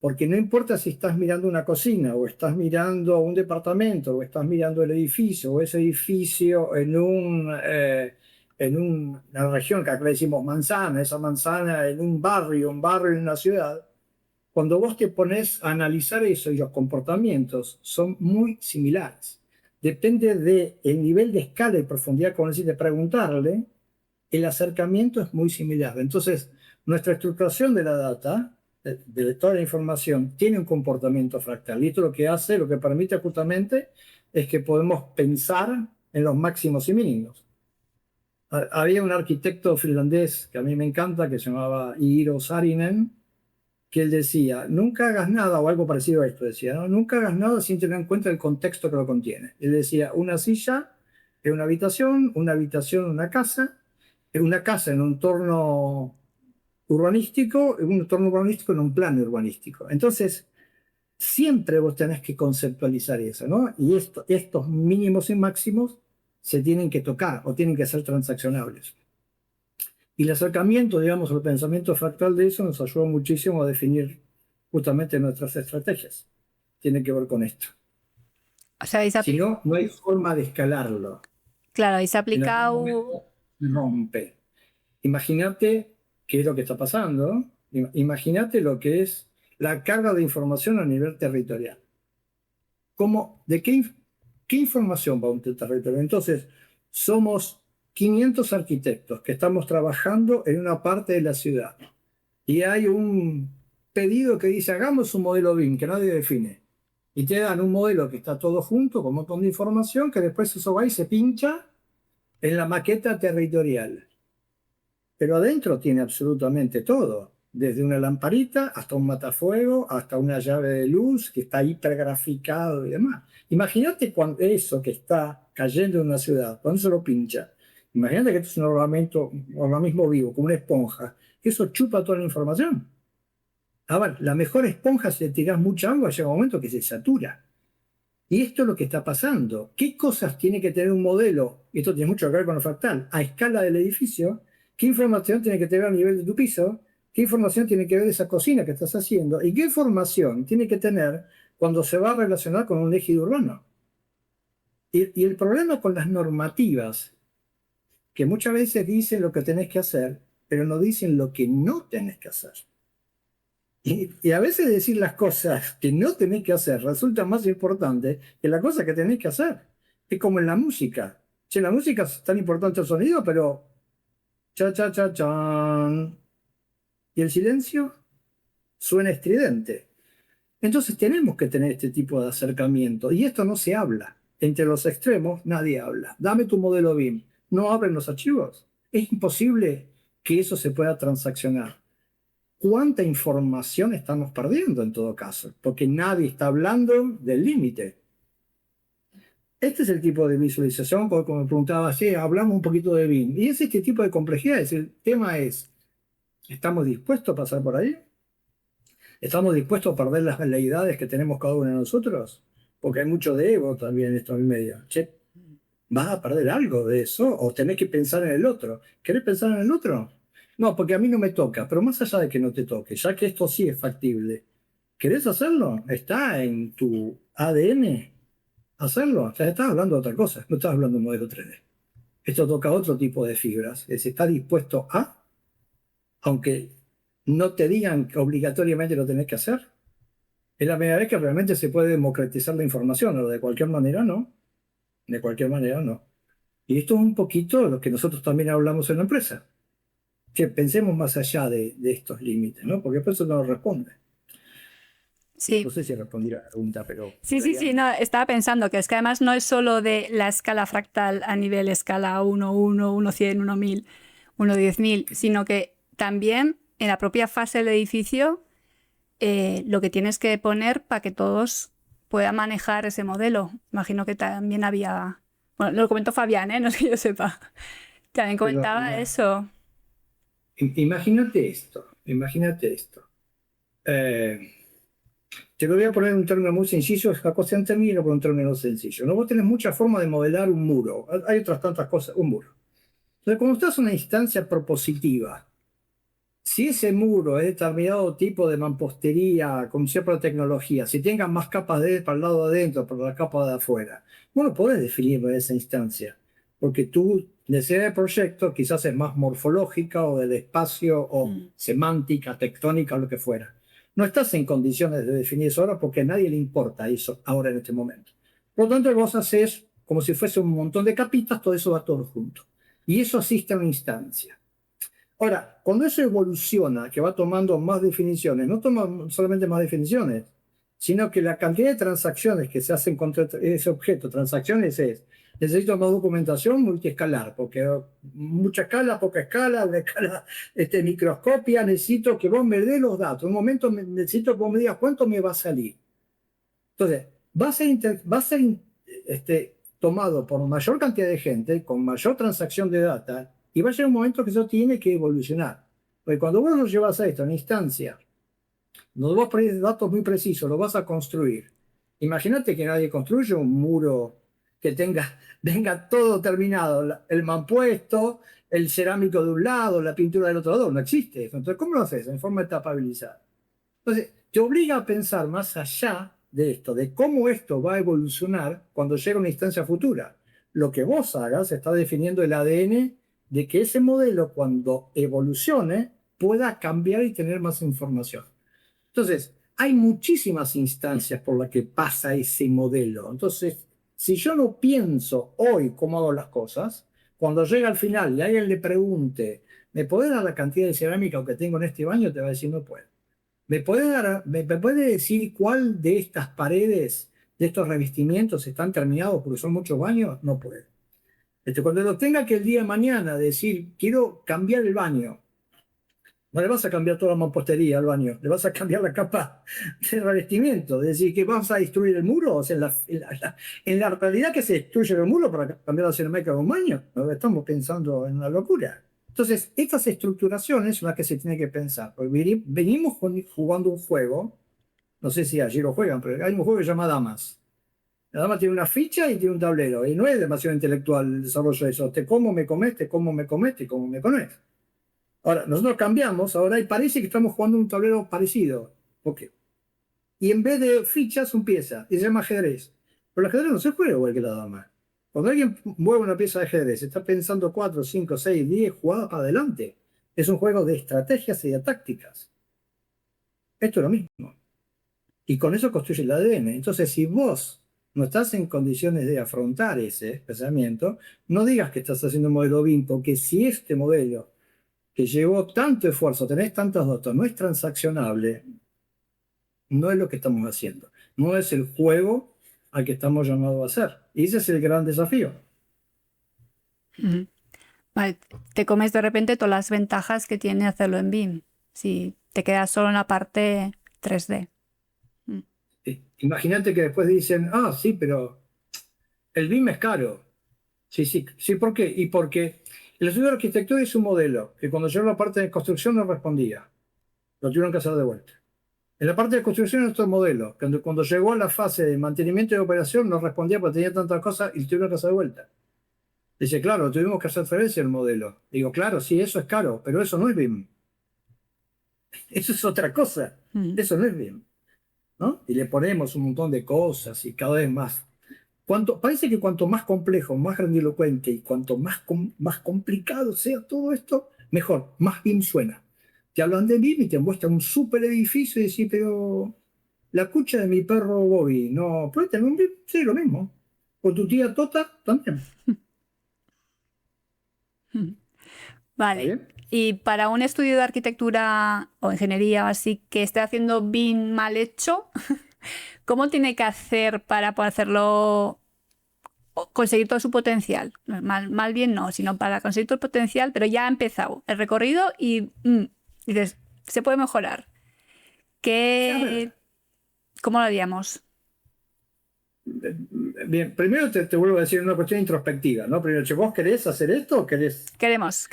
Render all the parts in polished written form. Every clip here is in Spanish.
Porque no importa si estás mirando una cocina, o estás mirando un departamento, o estás mirando el edificio, o ese edificio una región que acá le decimos manzana, esa manzana en un barrio en una ciudad. Cuando vos te pones a analizar eso y los comportamientos son muy similares. Depende del nivel de escala y profundidad que necesites preguntarle, el acercamiento es muy similar. Entonces, nuestra estructuración de la data, de toda la información, tiene un comportamiento fractal. Y esto lo que hace, lo que permite justamente, es que podemos pensar en los máximos y mínimos. Había un arquitecto finlandés que a mí me encanta, que se llamaba Iiro Saarinen, que él decía, nunca hagas nada, o algo parecido a esto, decía, ¿no? Nunca hagas nada sin tener en cuenta el contexto que lo contiene. Él decía, una silla es una habitación una casa en un entorno urbanístico, un entorno urbanístico en un plano urbanístico. Entonces, siempre vos tenés que conceptualizar eso, ¿no? Y estos mínimos y máximos se tienen que tocar o tienen que ser transaccionables. Y el acercamiento, digamos, al pensamiento fractal de eso nos ayuda muchísimo a definir justamente nuestras estrategias. Tiene que ver con esto. O sea, Si no, no hay forma de escalarlo. claro, habéis En algún aplicado. momento rompe. Imagínate qué es lo que está pasando. Imagínate lo que es la carga de información a nivel territorial. ¿Qué información va a un territorio? Entonces, somos 500 arquitectos que estamos trabajando en una parte de la ciudad. Y hay un pedido que dice, hagamos un modelo BIM que nadie define. Y te dan un modelo que está todo junto, con un montón de información, que después eso va y se pincha en la maqueta territorial. Pero adentro tiene absolutamente todo, desde una lamparita hasta un matafuego, hasta una llave de luz que está hipergraficado y demás. Imagínate cuando eso que está cayendo en una ciudad, cuando se lo pincha. Imagínate que esto es un organismo vivo, como una esponja. Eso chupa toda la información. A ver, la mejor esponja, si le tirás mucha agua, llega un momento que se satura. Y esto es lo que está pasando. ¿Qué cosas tiene que tener un modelo? Y esto tiene mucho que ver con lo fractal. A escala del edificio, ¿qué información tiene que tener a nivel de tu piso? ¿Qué información tiene que ver esa cocina que estás haciendo? ¿Y qué información tiene que tener cuando se va a relacionar con un ejido urbano? Y el problema con las normativas, que muchas veces dicen lo que tenés que hacer, pero no dicen lo que no tenés que hacer. Y a veces decir las cosas que no tenés que hacer resulta más importante que la cosa que tenés que hacer. Es como en la música. Che, en la música es tan importante el sonido, pero cha, cha, cha, chan. Y el silencio suena estridente. Entonces tenemos que tener este tipo de acercamiento. Y esto no se habla. Entre los extremos nadie habla. Dame tu modelo BIM. No abren los archivos. Es imposible que eso se pueda transaccionar. ¿Cuánta información estamos perdiendo en todo caso? Porque nadie está hablando del límite. Este es el tipo de visualización, porque como me preguntaba, sí, hablamos un poquito de BIM. Y es este tipo de complejidades. El tema es, ¿estamos dispuestos a pasar por ahí? ¿Estamos dispuestos a perder las veleidades que tenemos cada uno de nosotros? Porque hay mucho de ego también en esto en medio. Che, ¿vas a perder algo de eso? ¿O tenés que pensar en el otro? ¿Querés pensar en el otro? No, porque a mí no me toca, pero más allá de que no te toque, ya que esto sí es factible, ¿querés hacerlo? ¿Está en tu ADN hacerlo? O sea, estás hablando de otra cosa, no estás hablando de modelo 3D. Esto toca otro tipo de fibras. Es, ¿estás dispuesto a, aunque no te digan que obligatoriamente lo tenés que hacer? Es la primera vez que realmente se puede democratizar la información, o de cualquier manera no. De cualquier manera no. Y esto es un poquito lo que nosotros también hablamos en la empresa. Que pensemos más allá de estos límites, ¿no? Porque después eso no responde. No Sí, sé si respondí a la pregunta, pero sí, por sí, ahí sí, anda. no, estaba pensando que es que además no es solo de la escala fractal a nivel escala 1, 1, 1, 100, 1, 1000, 1, 10.000, sino que también en la propia fase del edificio lo que tienes que poner para que todos puedan manejar ese modelo. Imagino que también había, bueno, lo comentó Fabián, ¿eh? No es que yo sepa, también Pero comentaba eso. imagínate esto, imagínate esto. Eh, Te lo voy a poner en un término muy sencillo, es Jacó en término por un término sencillo. ¿No? Vos tenés muchas formas de modelar un muro. Hay otras tantas cosas, un muro. Entonces, cuando estás en una instancia propositiva, si ese muro es determinado tipo de mampostería con cierta tecnología, si tengan más capas de para el lado de adentro, para la capa de afuera, bueno, podés definirlo en esa instancia, porque tu necesidad de proyecto quizás es más morfológica o del espacio o semántica, tectónica o lo que fuera. No estás en condiciones de definir eso ahora porque a nadie le importa eso ahora en este momento. Por lo tanto, lo que vos haces como si fuese un montón de capitas, todo eso va todo junto. Y eso asiste a una instancia. Ahora, cuando eso evoluciona, que va tomando más definiciones, no toma solamente más definiciones, sino que la cantidad de transacciones que se hacen contra ese objeto, transacciones es, necesito más documentación multiescalar, porque mucha escala, poca escala, una escala microscopia, necesito que vos me des los datos. En un momento necesito que vos me digas cuánto me va a salir. Entonces, va a ser tomado por mayor cantidad de gente, con mayor transacción de data, y va a llegar un momento que eso tiene que evolucionar. Porque cuando vos lo llevas a esto, en instancia, no vos pones datos muy precisos, lo vas a construir. Imagínate que nadie construye un muro que venga todo terminado, el mampuesto, el cerámico de un lado, la pintura del otro lado, no existe eso. Entonces, ¿cómo lo haces? En forma etapabilizada. Entonces, te obliga a pensar más allá de esto, de cómo esto va a evolucionar cuando llegue a una instancia futura. Lo que vos hagas está definiendo el ADN de que ese modelo, cuando evolucione, pueda cambiar y tener más información. Entonces, hay muchísimas instancias por las que pasa ese modelo. Entonces, si yo no pienso hoy cómo hago las cosas, cuando llega al final y alguien le pregunte, ¿me podés dar la cantidad de cerámica que tengo en este baño? Te va a decir, no puedo. ¿Me puede decir cuál de estas paredes, de estos revestimientos están terminados porque son muchos baños? No puede. Cuando lo tenga que el día de mañana decir, quiero cambiar el baño, no le vas a cambiar toda la mampostería al baño, le vas a cambiar la capa de revestimiento. Es decir, que vas a destruir el muro. O sea, en la realidad que se destruye el muro para cambiar la cinemática de un baño, ¿no? Estamos pensando en una locura. Entonces, estas estructuraciones son las que se tiene que pensar. Porque venimos jugando un juego, no sé si allí lo juegan, pero hay un juego que se llama Damas. La dama tiene una ficha y tiene un tablero, y no es demasiado intelectual el desarrollo de eso. Te como me comeste, cómo me comeste, cómo me comes. Ahora, nosotros cambiamos ahora y parece que estamos jugando un tablero parecido. ¿Por qué? Y en vez de fichas son piezas, y se llama ajedrez. Pero el ajedrez no se juega igual que la dama. Cuando alguien mueve una pieza de ajedrez, está pensando 4, 5, 6, 10 jugadas para adelante. Es un juego de estrategias y de tácticas. Esto es lo mismo. Y con eso construye el ADN. Entonces, si vos no estás en condiciones de afrontar ese pensamiento, no digas que estás haciendo un modelo BIM, porque si este modelo que llevó tanto esfuerzo, tenés tantos datos, no es transaccionable, no es lo que estamos haciendo. No es el juego al que estamos llamados a hacer. Y ese es el gran desafío. Vale, te comes de repente todas las ventajas que tiene hacerlo en BIM. Si te quedas solo en la parte 3D. Imagínate que después dicen, sí, pero el BIM es caro. Sí, sí, sí, ¿por qué? Y porque el estudio de arquitectura es un modelo que cuando llegó a la parte de construcción no respondía. Lo tuvieron que hacer de vuelta. En la parte de construcción es otro modelo. Cuando llegó a la fase de mantenimiento y operación no respondía porque tenía tantas cosas y lo tuvieron que hacer de vuelta. Dice, claro, tuvimos que hacer referencia al modelo. Digo, claro, sí, eso es caro, pero eso no es BIM. Eso es otra cosa. Eso no es BIM. ¿No? Y le ponemos un montón de cosas y cada vez más. Parece que cuanto más complejo, más grandilocuente y cuanto más complicado sea todo esto, mejor, más BIM suena. Te hablan de BIM y te muestran un super edificio y decís, pero la cucha de mi perro Bobby, no, ¿puede tener un BIM? Sí, lo mismo. Con tu tía Tota también. ¿Está Vale. bien? Y para un estudio de arquitectura o ingeniería así que esté haciendo BIM mal hecho, ¿cómo tiene que hacer para poder hacerlo, conseguir todo su potencial? Mal bien no, sino para conseguir todo el potencial, pero ya ha empezado el recorrido y dices, se puede mejorar. ¿Cómo lo haríamos? Bien, primero te vuelvo a decir una cuestión introspectiva, ¿no? Primero, ¿vos querés hacer esto o querés? Queremos.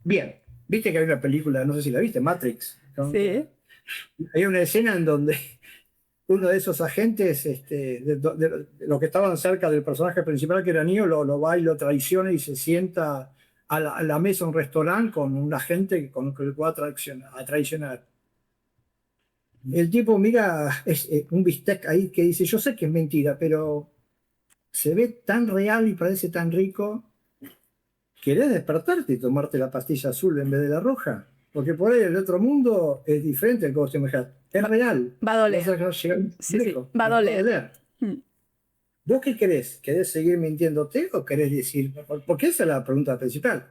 Bien, viste que hay una película, no sé si la viste, Matrix, ¿no? Sí. Hay una escena en donde uno de esos agentes, de los que estaban cerca del personaje principal, que era Neo, lo va y lo traiciona y se sienta a la mesa a un restaurante con un agente con el cual a traicionar. El tipo mira un bistec ahí que dice, yo sé que es mentira, pero se ve tan real y parece tan rico. ¿Querés despertarte y tomarte la pastilla azul en vez de la roja? Porque por ahí el otro mundo es diferente al que vos te imaginás. Es real. Va a doler. Vas a llegar Sí, lejos. va a Va a doler. doler. Mm. ¿Vos qué querés? ¿Querés seguir mintiéndote o querés decir? Porque esa es la pregunta principal.